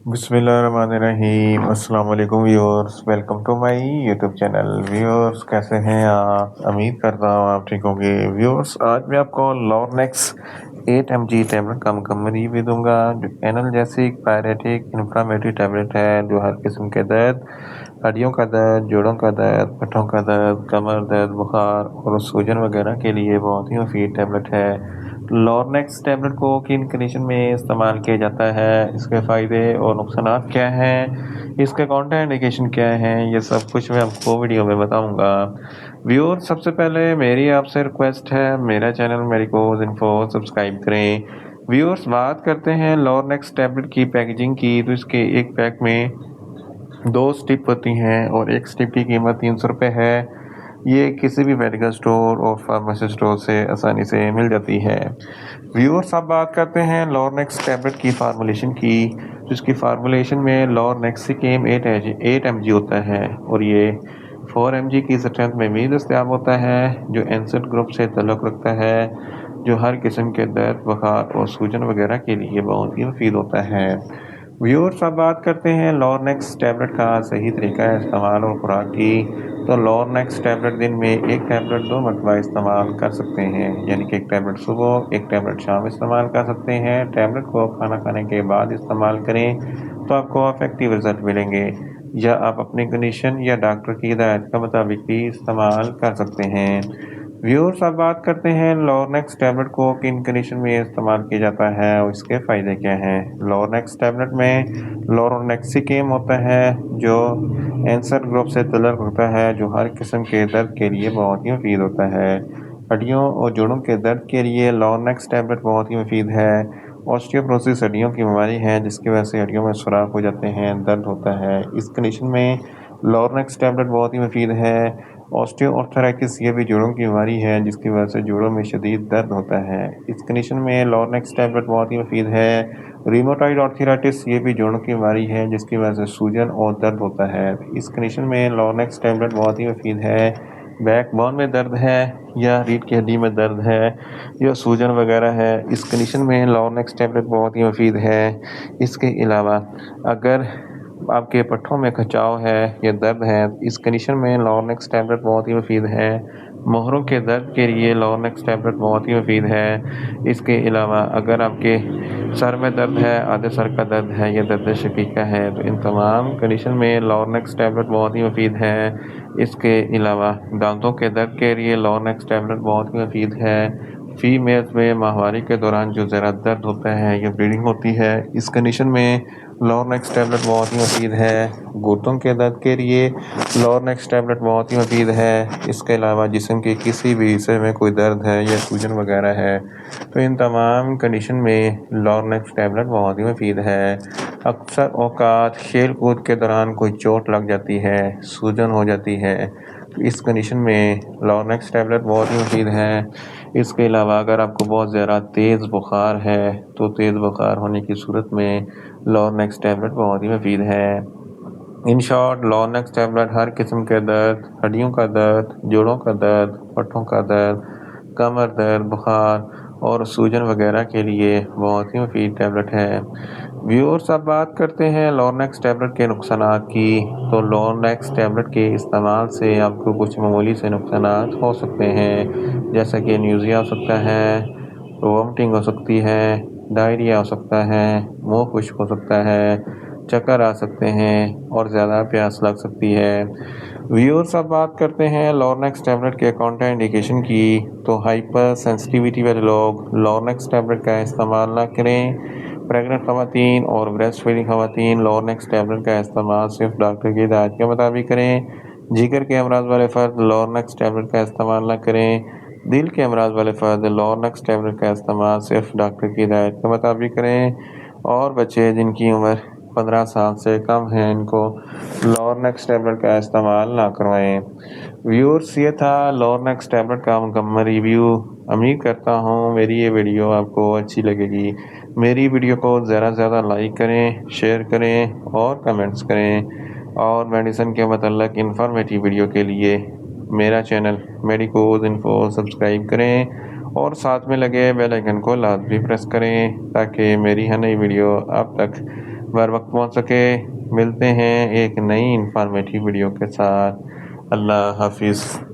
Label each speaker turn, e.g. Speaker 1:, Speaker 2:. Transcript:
Speaker 1: बिस्मिल्लाहिर्रहमानिर्रहीम। अस्सलाम वालेकुम viewers, welcome to my YouTube channel. Viewers, कैसे हैं आप? उम्मीद करता हूँ आप ठीक होंगे। व्यूअर्स, आज मैं आपको लॉर्नेक्स 8 mg टैबलेट का मुकम्मल रिव्यू दूंगा, जो एनाल्जेसिक पायरेटिक इन्फ्लामेटरी टैबलेट है, जो हर किस्म के दर्द, हड्डियों का दर्द, जोड़ों का दर्द, पट्टों का दर्द, कमर दर्द, बुखार और सूजन वगैरह के लिए बहुत ही मुफीद टैबलेट है। लॉर्नेक्स टैबलेट को किन कंडीशन में इस्तेमाल किया जाता है, इसके फ़ायदे और नुकसानात क्या हैं, इसके काउंटर इंडिकेशन क्या हैं, ये सब कुछ मैं आपको वीडियो में बताऊंगा। व्यूअर, सबसे पहले मेरी आपसे रिक्वेस्ट है, मेरा चैनल मेडिकोज इन्फो सब्सक्राइब करें। व्यूअर्स, बात करते हैं लॉर्नेक्स टैबलेट की पैकेजिंग की, तो इसके एक पैक में 2 स्टिप होती हैं और एक स्टिप की कीमत 300 रुपये है। ये किसी भी मेडिकल स्टोर और फार्मेसी स्टोर से आसानी से मिल जाती है। व्यूअर्स, अब बात करते हैं लॉर्नेक्स टैबलेट की फार्मूलेशन की। जिसकी फार्मूलेशन में लॉर्नेक्सिकेम 8 mg होता है और ये 4 mg की स्ट्रेंथ में भी दस्तियाब होता है, जो एंसेट ग्रुप से तल्लुक़ रखता है, जो हर किस्म के दर्द, बुखार और सूजन वगैरह के लिए बहुत ही मुफीद होता है। व्यूअर्स, अब बात करते हैं लॉर्नेक्स टैबलेट का सही तरीका है इस्तेमाल और खुराक की। तो लॉर्नेक्स टैबलेट दिन में एक टैबलेट 2 मरतबा इस्तेमाल कर सकते हैं, यानी कि एक टैबलेट सुबह, एक टैबलेट शाम इस्तेमाल कर सकते हैं। टैबलेट को खाना खाने के बाद इस्तेमाल करें तो आपको इफेक्टिव रिजल्ट मिलेंगे, या आप अपनी कंडीशन या डॉक्टर की हिदायत के मुताबिक भी इस्तेमाल कर सकते हैं। व्यूअर्स, अब बात करते हैं लॉर्नेक्स टैबलेट को किन कंडीशन में इस्तेमाल किया जाता है और इसके फ़ायदे क्या हैं। लॉर्नेक्स टैबलेट में लॉर्नेक्सिकेम होता है, जो एंसर ग्रुप से तल्लुक़ रखता है, जो हर किस्म के दर्द के लिए बहुत ही मुफीद होता है। हड्डियों और जोड़ों के दर्द के लिए लॉर्नेक्स टैबलेट बहुत ही मुफीद है। ऑस्टियोपोरोसिस हड्डियों की बीमारी है, जिसकी वजह से हड्डियों में सुराख हो जाते हैं, दर्द होता है। इस कंडीशन में लॉर्नेक्स टैबलेट बहुत ही मुफीद है। ऑस्टियोआर्थराइटिस, ये भी जोड़ों की बीमारी है, जिसकी वजह से जोड़ों में शदीद दर्द होता है। इस कंडीशन में लॉर्नेक्स टैबलेट बहुत ही मुफीद है। रीमाटॉइड आर्थराइटिस, ये भी जोड़ों की बीमारी है, जिसकी वजह से सूजन और दर्द होता है। इस कंडीशन में लॉर्नेक्स टैबलेट बहुत ही मुफीद है। बैकबोन में दर्द है, या रीढ़ की हड्डी में दर्द है, या सूजन वगैरह है, इस कंडीशन में लॉर्नेक्स टैबलेट बहुत ही मुफीद है। इसके अलावा अगर आपके पट्ठों में खिंचाव है या दर्द है, इस कंडीशन में लॉर्नेक्स टैबलेट बहुत ही मुफीद है। मोहरों के दर्द के लिए लॉर्नेक्स टैबलेट बहुत ही मुफीद है। इसके अलावा अगर आपके सर में दर्द है, आधे सर का दर्द है या दर्द शकीका है, तो इन तमाम कंडीशन में लॉर्नेक्स टैबलेट बहुत ही मुफीद है। इसके अलावा दांतों के दर्द के लिए लॉर्नेक्स टैबलेट बहुत ही मुफीद है। फीमेल्स में माहवारी के दौरान जो ज़रा दर्द होता है या ब्लीडिंग होती है, इस कंडीशन में लॉर्नेक्स टैबलेट बहुत ही मुफीद है। घुटनों के दर्द के लिए लॉर्नेक्स टैबलेट बहुत ही मुफीद है। इसके अलावा जिस्म के किसी भी हिस्से में कोई दर्द है या सूजन वगैरह है, तो इन तमाम कंडीशन में लॉर्नेक्स टैबलेट बहुत ही मुफीद है। अक्सर औकात खेल कूद के दौरान कोई चोट लग जाती है, सूजन हो जाती है, तो इस कंडीशन में लॉर्नेक्स टैबलेट बहुत ही मुफीद है। इसके अलावा अगर आपको बहुत ज़्यादा तेज़ बुखार है, तो तेज़ बुखार होने की सूरत में लॉर्नेक्स टैबलेट बहुत ही मुफीद है। इन शॉर्ट, लॉर्नेक्स टैबलेट हर किस्म के दर्द, हड्डियों का दर्द, जोड़ों का दर्द, पट्टों का दर्द, कमर दर्द, बुखार और सूजन वगैरह के लिए बहुत ही मुफीद टैबलेट है। व्यूअर्स, अब बात करते हैं लॉर्नेक्स टैबलेट के नुकसानात की। तो लॉर्नेक्स टैबलेट के इस्तेमाल से आपको कुछ मामूली से नुकसानात हो सकते हैं, जैसा कि न्यूज़िया हो सकता है, वोमिटिंग हो सकती है, डायरिया हो सकता है, मुंह खुश्क हो सकता है, चक्कर आ सकते हैं और ज़्यादा प्यास लग सकती है। व्यूअर्स, अब बात करते हैं लॉर्नेक्स टैबलेट के काउंटर इंडिकेशन की। तो हाइपर सेंसिटिविटी वाले लोग लॉर्नेक्स टैबलेट का इस्तेमाल ना करें। प्रेग्नेंट खवातीन और ब्रेस्ट फीडिंग खवातीन लॉर्नेक्स टैबलेट का इस्तेमाल सिर्फ डॉक्टर की हिदायत के मुताबिक करें। जिगर के अमराज वाले फ़र्द लॉर्नेक्स टैबलेट का इस्तेमाल ना करें। दिल के अमराज वाले फ़र्द लॉर्नेक्स टैबलेट का इस्तेमाल सिर्फ डॉक्टर की हिदायत के मुताबिक करें। और बच्चे जिनकी उम्र 15 साल से कम है, इनको लॉर्नेक्स टैबलेट का इस्तेमाल ना करवाएं। व्यूअर्स, ये था लॉर्नेक्स टैबलेट का मुकम्मल रिव्यू। उम्मीद करता हूँ मेरी ये वीडियो आपको अच्छी लगेगी। मेरी वीडियो को ज़्यादा से ज़्यादा लाइक करें, शेयर करें और कमेंट्स करें। और मेडिसिन के मतलब इंफॉर्मेटिव वीडियो के लिए मेरा चैनल मेडिकोज इन्फो सब्सक्राइब करें और साथ में लगे बेल आइकन को लाजमी प्रेस करें, ताकि मेरी हर नई वीडियो आप तक بر وقت پہنچ سکے. ملتے ہیں ایک نئی انفارمیٹیو ویڈیو کے ساتھ. اللہ حافظ.